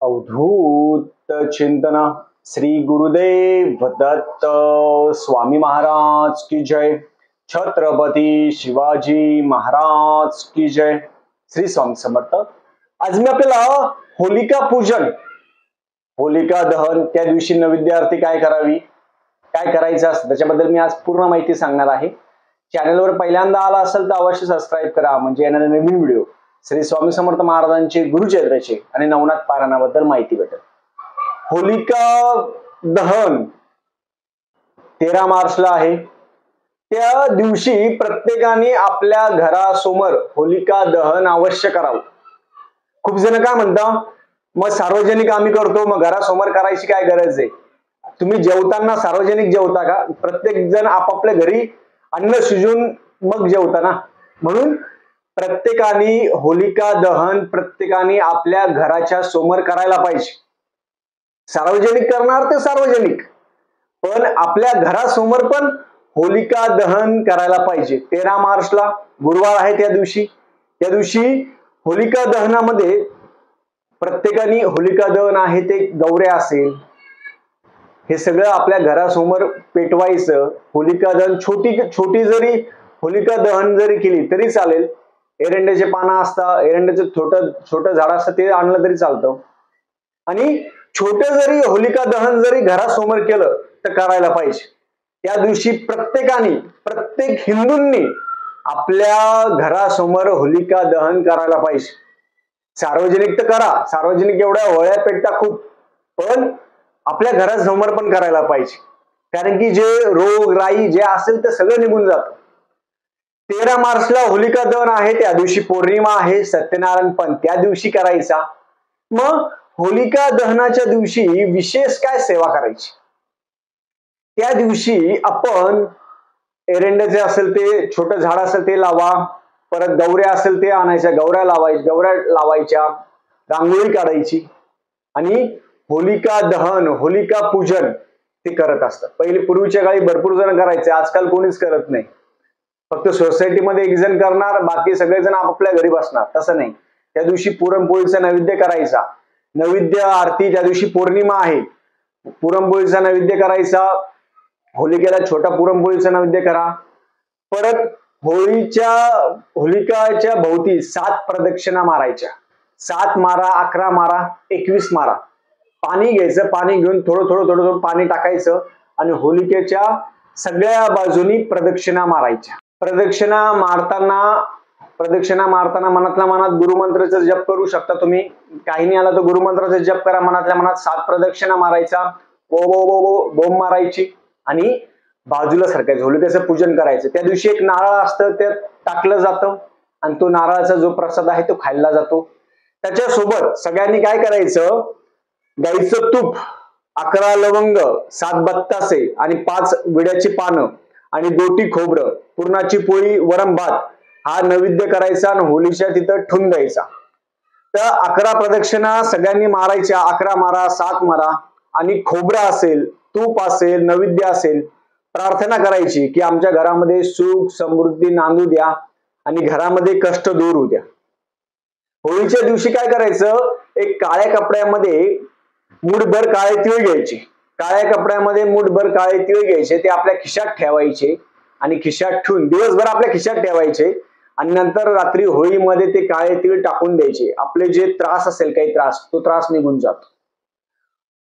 अवधूत चिंतन श्री गुरुदेव दत्त स्वामी महाराज की जय। छत्रपती शिवाजी महाराज की जय। श्री स्वामी समर्थ। आज मी आपल्याला होलिका पूजन, होलिका दहन, त्या दिवशी नैवेद्य आरती काय करावी, काय करायचं असतं त्याच्याबद्दल मी आज पूर्ण माहिती सांगणार आहे। चॅनलवर पहिल्यांदा आला असेल तर अवश्य सबस्क्राईब करा, म्हणजे येणारे नवीन व्हिडिओ श्री स्वामी समर्थ महाराजांचे गुरुचरित्राचे आणि नवनाथ पारायणाबद्दल माहिती भेटेल। होलिका दहन 13 मार्चला आहे। त्या दिवशी प्रत्येकाने आपल्या घरासमोर होलिका दहन अवश्य करावं। खूप जण काय म्हणतात, मग सार्वजनिक आम्ही करतो, मग घरासमोर करायची काय गरज आहे? तुम्ही जेवताना सार्वजनिक जेवता का? प्रत्येक जण आपापल्या घरी अन्न शिजून मग जेवता ना। म्हणून प्रत्येकाने होलिका दहन प्रत्येकाने आपल्या घराच्या समोर करायला पाहिजे। सार्वजनिक करणार ते सार्वजनिक, पण आपल्या घरासमोर पण होलिका दहन करायला पाहिजे। 13 मार्चला गुरुवार आहे, त्या दिवशी होलिका दहनामध्ये प्रत्येकाने होलिका दहन आहे ते गौऱ्या असेल हे सगळं आपल्या घरासमोर पेटवायचं। होलिका दहन छोटी जरी होलिका दहन जरी केली तरी चालेल। एरंड्याचे पानं असतात, एरंड्याचं छोटं झाड असतं ते आणलं तरी चालतं। आणि छोटं जरी होलिका दहन जरी घरासमोर केलं तर करायला पाहिजे। त्या दिवशी प्रत्येक हिंदूंनी आपल्या घरासमोर होलिका दहन करायला पाहिजे। सार्वजनिक तर करा, सार्वजनिक एवढ्या होळ्या पेटता खूप, पण आपल्या घरासमोर पण करायला पाहिजे, कारण की जे रोग राई जे असेल ते सगळं निघून जातं। 13 मार्चला होलिका दहन आहे, त्या दिवशी पौर्णिमा आहे, सत्यनारायण पण त्या दिवशी करायचा। मग होलिका दहनाच्या दिवशी विशेष काय सेवा करायची? त्या दिवशी आपण एरंड्याचे असेल ते छोटं झाड असेल ते लावा, परत गौऱ्या असेल ते आणायच्या, गौऱ्या लावायच्या, रांगोळी काढायची आणि होलिका दहन होलिका पूजन ते करत असतात। पहिले पूर्वीच्या काळी भरपूर जण करायचे, आजकाल कोणीच करत नाही। फक्त सोसायटीमध्ये एक जण करणार, बाकी सगळेजण आपापल्या घरी बसणार, तसं नाही। त्या दिवशी पुरणपोळीचा नैवेद्य करायचा। नैवेद्य आरती त्या दिवशी पौर्णिमा आहे, पुरणपोळीचा नैवेद्य करायचा। होलिकेला छोटा पुरणपोळीचा नैवेद्य करा। परत होलिकाच्या भोवती 7 प्रदक्षिणा मारायच्या। 7 मारा, 11 मारा, 21 मारा। पाणी घ्यायचं, पाणी घेऊन थोडं पाणी टाकायचं आणि होलिकेच्या सगळ्या बाजूनी प्रदक्षिणा मारायच्या। प्रदक्षिणा मारताना मनातल्या मनात गुरुमंत्राचा जप करू शकता तुम्ही। काही नाही आला तर गुरुमंत्राचा जप करा, मनातल्या मनात 7 प्रदक्षिणा मारायचा, बोम मारायची आणि बाजूला सरकायचं, होलिकेचं पूजन करायचं। त्या दिवशी एक नारळ असतं ते टाकलं जातं आणि तो नारळाचा जो प्रसाद आहे तो खाल्ला जातो। त्याच्यासोबत सगळ्यांनी काय करायचं, गाईचं तूप, 11 लवंग, 7 बत्तासे आणि 5 विड्याची पानं आणि दोटी खोबरं, पुरणाची पोळी, वरण भात हा नैवेद्य करायचा आणि होलीच्या तिथं ठेवून द्यायचा। तर 11 प्रदक्षिणा सगळ्यांनी मारायच्या, 11 मारा, 7 मारा आणि खोबरं असेल, तूप असेल, नैवेद्य असेल, प्रार्थना करायची की आमच्या घरामध्ये सुख समृद्धी नांदू द्या आणि घरामध्ये कष्ट दूर होऊ द्या। होळीच्या दिवशी काय करायचं, एक काळ्या कपड्यामध्ये मूठभर काळे तीळ घ्यायचे, काळ्या कपड्यामध्ये मूठभर काळे तीळ घ्यायचे, ते आपल्या खिशात ठेवायचे आणि खिशात ठेवून दिवसभर आपल्या खिशात ठेवायचे आणि नंतर रात्री होळीमध्ये ते काळे तीळ टाकून द्यायचे। आपले जे त्रास असेल काही त्रास, तो त्रास निघून जातो।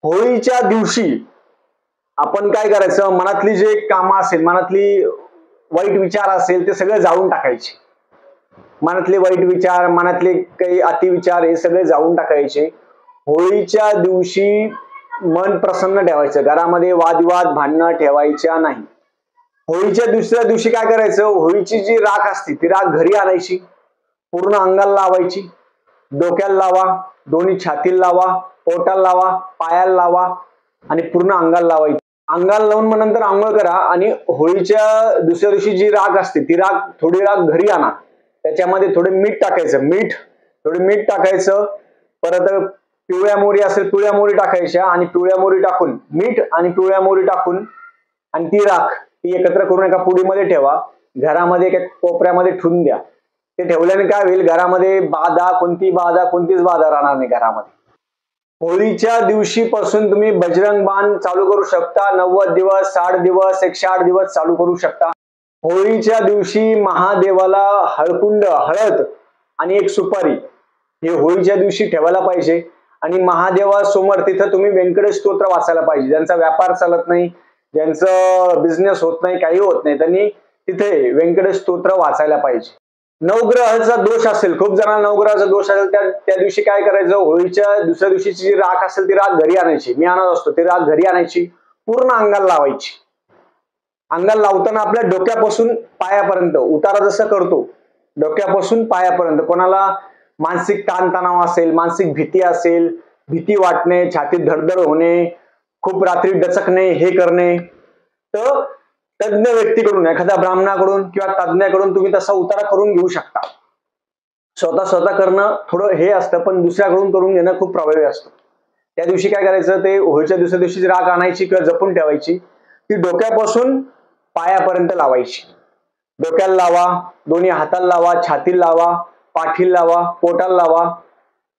होळीच्या दिवशी आपण काय करायचं, मनातली जे कामं असेल, मनातली वाईट विचार असेल ते सगळे जाळून टाकायचे। मनातले वाईट विचार, मनातले काही अतिविचार हे सगळे जाळून टाकायचे। होळीच्या दिवशी मन प्रसन्न ठेवायचं, घरामध्ये वादविवाद भांडणं ठेवायच्या नाही। होळीच्या दुसऱ्या दिवशी काय करायचं, होळीची जी राख असते ती राख घरी आणायची, पूर्ण अंगाला लावायची, डोक्याला लावा, दोन्ही छातीला लावा, पोटाला लावा, पायाला लावा आणि पूर्ण अंगाला लावायची। अंगाला लावून मग नंतर आंघोळ करा आणि होळीच्या दुसऱ्या दिवशी जी राख असते ती थोडी राख घरी आणा, त्याच्यामध्ये थोडे मीठ टाकायचं, परत पिवळ्या मोहरी असेल पिवळ्या मोहरी टाकायच्या आणि पिवळ्या मोहरी टाकून मीठ आणि पिवळ्या मोहरी टाकून आणि ती राख ती एकत्र करून एका पुडीमध्ये ठेवा, घरामध्ये एका कोपऱ्यामध्ये ठेवून द्या। ते ठेवल्याने काय होईल, घरामध्ये कोणतीच बाधा राहणार नाही घरामध्ये। होळीच्या दिवशी पासून तुम्ही बजरंग बाण चालू करू शकता. 90 दिवस, 60 दिवस, 108 दिवस चालू करू शकता. होळीच्या दिवशी महादेवाला हळकुंड, हळद आणि एक सुपारी हे होळीच्या दिवशी ठेवायला पाहिजे. आणि महादेवासमोर तिथं तुम्ही व्यंकटेश स्तोत्र वाचायला पाहिजे. ज्यांचा व्यापार चालत नाही, ज्यांचं बिझनेस होत नाही, काही होत नाही, त्यांनी तिथे व्यंकटेश स्तोत्र वाचायला पाहिजे. नवग्रहाचा दोष असेल, खूप जणांना नवग्रहाचा दोष असेल, त्या दिवशी काय करायचं, होळीच्या दुसऱ्या दिवशीची जी राख असेल ती राख घरी आणायची. मी आणत असतो ती राख घरी आणायची, पूर्ण अंगाला लावायची. अंगाला लावताना आपल्या डोक्यापासून पायापर्यंत, उतारा जसं करतो डोक्यापासून पायापर्यंत, कोणाला मानसिक ताणतणाव असेल, मानसिक भीती असेल, भीती वाटणे, छातीत धडधड होणे, खूप रात्री डचकणे, हे करणे, तर तज्ञ व्यक्तीकडून, एखाद्या ब्राह्मणाकडून किंवा तज्ञाकडून तुम्ही तसा उतारा करून घेऊ शकता. स्वतः करणं थोडं हे असतं, पण दुसऱ्याकडून करून घेणं खूप प्रभावी असतं. त्या दिवशी काय करायचं, ते होळीच्या दुसऱ्या दिवशी राख आणायची किंवा जपून ठेवायची. ती डोक्यापासून पायापर्यंत लावायची. डोक्याला लावा, दोन्ही हाताला लावा, छातीला लावा, पाठीला लावा, पोटाला लावा,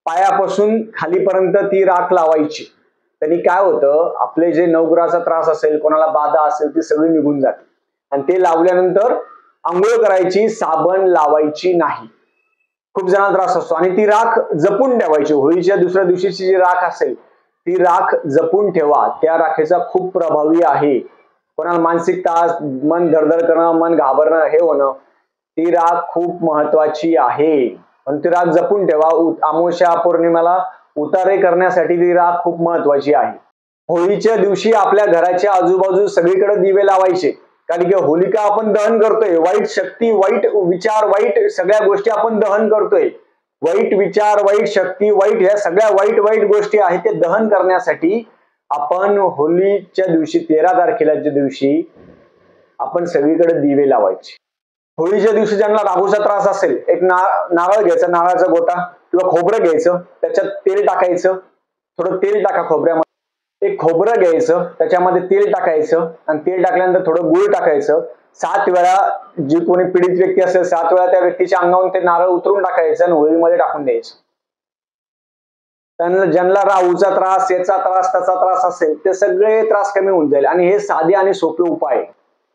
पायापासून खालीपर्यंत ती राख लावायची. त्यांनी काय होतं, आपले जे नवग्रहाचा त्रास असेल, कोणाला बाधा असेल, ती सगळी निघून जाते. आणि ते लावल्यानंतर आंघोळ करायची, साबण लावायची नाही. खूप जणांना त्रास असतो. आणि ती राख जपून ठेवायची. होळीच्या दुसऱ्या दिवशीची जी राख असेल ती राख जपून ठेवा. त्या राखेचा खूप प्रभावी आहे. कोणाला मानसिक त्रास, मन धडधड करणं, मन घाबरणं, हे होणं, ती राख खूप महत्वाची आहे. पण ती राख जपून ठेवा. अमावस्या पौर्णिमेला उतारे करण्यासाठी ती राख खूप महत्वाची आहे. होळीच्या दिवशी आपल्या घराच्या आजूबाजू सगळीकडे दिवे लावायचे. कारण की होलिका आपण दहन करतोय. वाईट शक्ती, वाईट विचार, वाईट सगळ्या गोष्टी आपण दहन करतोय. वाईट विचार, वाईट शक्ती, वाईट, ह्या सगळ्या वाईट गोष्टी आहेत ते दहन करण्यासाठी आपण होळीच्या दिवशी 13 तारखेच्या दिवशी आपण सगळीकडे दिवे लावायचे. होळीच्या दिवशी ज्यांना राहूचा त्रास असेल, एक नारळ घ्यायचा, नारळाचा गोटा किंवा खोबरं घ्यायचं, त्याच्यात तेल टाकायचं, थोडं तेल टाका खोबऱ्यामध्ये. एक खोबरं घ्यायचं, त्याच्यामध्ये तेल टाकायचं, आणि तेल टाकल्यानंतर थोडं गुळ टाकायचं. 7 वेळा, जी कोणी पीडित व्यक्ती असेल 7 वेळा त्या व्यक्तीच्या अंगावरून ते नारळ उतरून टाकायचं आणि होळीमध्ये टाकून द्यायचं. त्यांना ज्यांना राहूचा त्रास, याचा त्रास, त्याचा त्रास असेल, ते सगळे त्रास कमी होऊन जाईल. आणि हे साधे आणि सोपे उपाय आहे.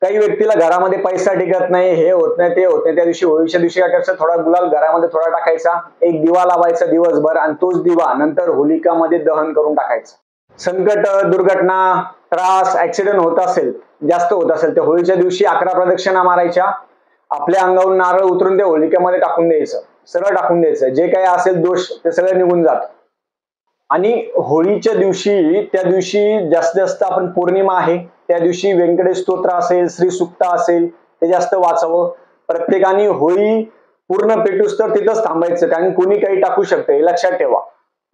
काही व्यक्तीला घरामध्ये पैसा टिकत नाही, हे होत नाही, ते होत नाही, त्या दिवशी होळीच्या दिवशी काय करायचं, थोडा गुलाल घरामध्ये थोडा टाकायचा, एक दिवा लावायचा दिवसभर, आणि तोच दिवा नंतर होलिकामध्ये दहन करून टाकायचा. संकट, दुर्घटना, त्रास, ऍक्सिडेंट होत असेल, जास्त होत असेल, तर होळीच्या दिवशी 11 प्रदक्षिणा मारायच्या. आपल्या अंगावरून नारळ उतरून त्या होलिकेमध्ये टाकून द्यायचं, सरळ टाकून द्यायचं. जे काही असेल दोष ते सगळं निघून जात. आणि होळीच्या दिवशी, त्या दिवशी जास्तीत जास्त आपण, पौर्णिमा आहे त्या दिवशी व्यंकटेश स्तोत्र असेल, श्री सुक्त असेल, ते जास्त वाचावं. प्रत्येकाने होळी पूर्ण पेटूस तर तिथंच थांबायचं, कारण कोणी काही टाकू शकतं, हे लक्षात ठेवा.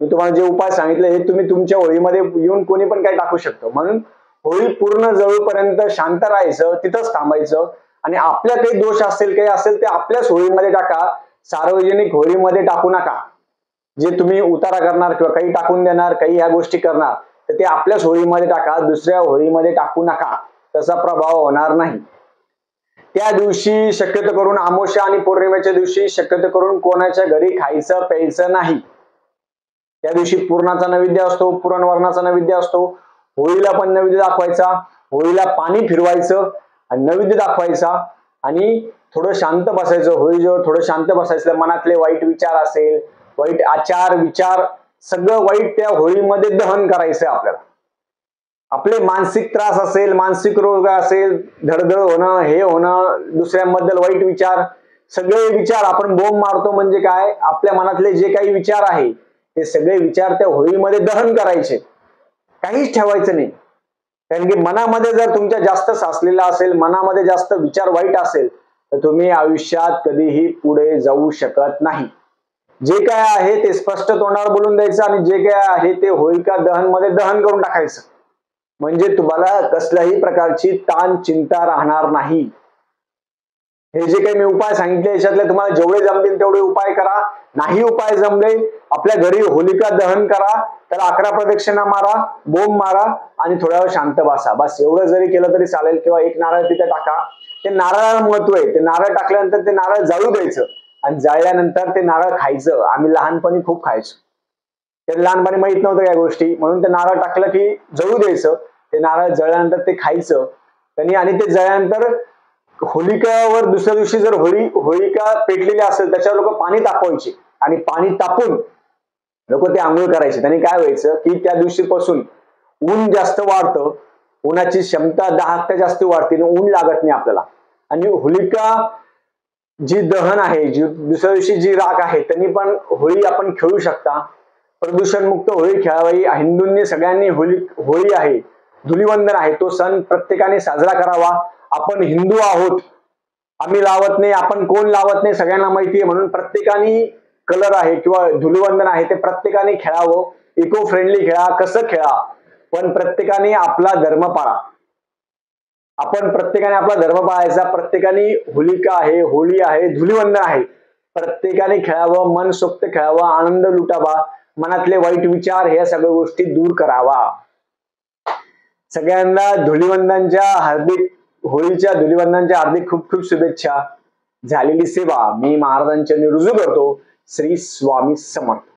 मी तुम्हाला जे उपाय सांगितले हे तुम्ही तुमच्या होळीमध्ये येऊन कोणी पण काही टाकू शकतो. म्हणून होळी पूर्ण जवळपर्यंत शांत राहायचं, तिथंच थांबायचं. आणि आपल्या काही दोष असेल, काही असेल, ते आपल्याच होळीमध्ये टाका, सार्वजनिक होळीमध्ये टाकू नका. जे तुम्ही उतारा करणार किंवा काही टाकून देणार, काही ह्या गोष्टी करणार, तर ते आपल्याच होळीमध्ये टाका, दुसऱ्या होळीमध्ये टाकू नका. त्याचा प्रभाव होणार नाही. त्या दिवशी शक्यतो करून, अमावस्या आणि पौर्णिमेच्या दिवशी शक्यतो करून कोणाच्या घरी खायचं प्यायचं नाही. त्या दिवशी पुरणाचा नैवेद्य असतो, पुरणवरणाचा नैवेद्य असतो. होळीला पण नैवेद्य दाखवायचा, होळीला पाणी फिरवायचं आणि नैवेद्य दाखवायचा. आणि थोडं शांत बसायचं. होळीजवळ थोडं शांत बसायचं. मनातले वाईट विचार असेल, वाईट आचार विचार, सगळं वाईट त्या होळीमध्ये दहन करायचंय आपल्याला. आपले मानसिक त्रास असेल, मानसिक रोग असेल, धडधड होणं, हे होणं, दुसऱ्यांबद्दल वाईट विचार, सगळे विचार आपण बोंब मारतो. म्हणजे काय, आपल्या मनातले जे काही विचार आहे ते सगळे विचार त्या होळीमध्ये दहन करायचे, काहीच ठेवायचं नाही. कारण की मनामध्ये जर तुमच्या जास्त साचलेला असेल, मनामध्ये जास्त विचार वाईट असेल, तर तुम्ही आयुष्यात कधीही पुढे जाऊ शकत नाही. जे काय आहे ते स्पष्ट तोंडावर बोलून द्यायचं, आणि जे काय आहे ते होळिका दहन मध्ये दहन करून टाकायचं. म्हणजे तुम्हाला कसल्याही प्रकारची ताण चिंता राहणार नाही. हे जे काही मी उपाय सांगितले याच्यातले तुम्हाला जेवढे जमतील तेवढे उपाय करा. नाही उपाय जमले, आपल्या घरी होलिका दहन करा, त्याला 11 प्रदक्षिणा मारा, बोंब मारा, आणि थोड्या वेळ शांत बसा. बस एवढं जरी केलं तरी चालेल. किंवा एक नारळ तिथे टाका. ते नारळाला महत्व आहे. ते नारळ टाकल्यानंतर ते नारळ जाळू द्यायचं, आणि जाळल्यानंतर ते नारळ खायचं. आम्ही लहानपणी खूप खायचो. ते लहानपणी माहित नव्हतं या गोष्टी, म्हणून ते नारळ टाकलं की जळू द्यायचं. ते नारळ जळल्यानंतर ते खायचं त्यांनी, आणि ते जळल्यानंतर होलिकावर दुसऱ्या दिवशी जर होलिका पेटलेली असेल त्याच्यावर लोक पाणी तापवायचे, आणि पाणी तापून लोक ते आंघोळ करायचे. त्यांनी काय व्हायचं की त्या दिवशीपासून ऊन जास्त वाढतं, उन्हाची क्षमता 10% जास्त वाढते, ऊन लागत नाही आपल्याला. आणि होलिका जी दहन आहे, जी दुसऱ्या दिवशी जी राख आहे, त्यांनी पण होळी आपण खेळू शकता. प्रदूषण मुक्त होळी खेळावी. हिंदूंनी सगळ्यांनी होळी आहे, धुलिवंदन आहे, तो सण प्रत्येकाने साजरा करावा. आपण हिंदू आहोत, आम्ही लावत नाही, आपण कोण लावत नाही सगळ्यांना माहिती आहे, म्हणून प्रत्येकाने कलर आहे किंवा धुलिवंदन आहे ते प्रत्येकाने खेळावं. इको फ्रेंडली खेळा, कसं खेळा, पण प्रत्येकाने आपला धर्म पाळा. आपण प्रत्येकाने आपला धर्म पाळायचा. प्रत्येकाने होलिका आहे, होळी आहे, धुलिवंदन आहे, प्रत्येकाने खेळावं, मनसोक्त खेळावं, आनंद लुटावा, मनातले वाईट विचार ह्या सगळ्या गोष्टी दूर करावा. सगळ्यांना होळीच्या धुलिवंदनाच्या हार्दिक खूप खूप शुभेच्छा. झालेली सेवा मी महाराजांच्या रुजू करतो. श्री स्वामी समर्थ.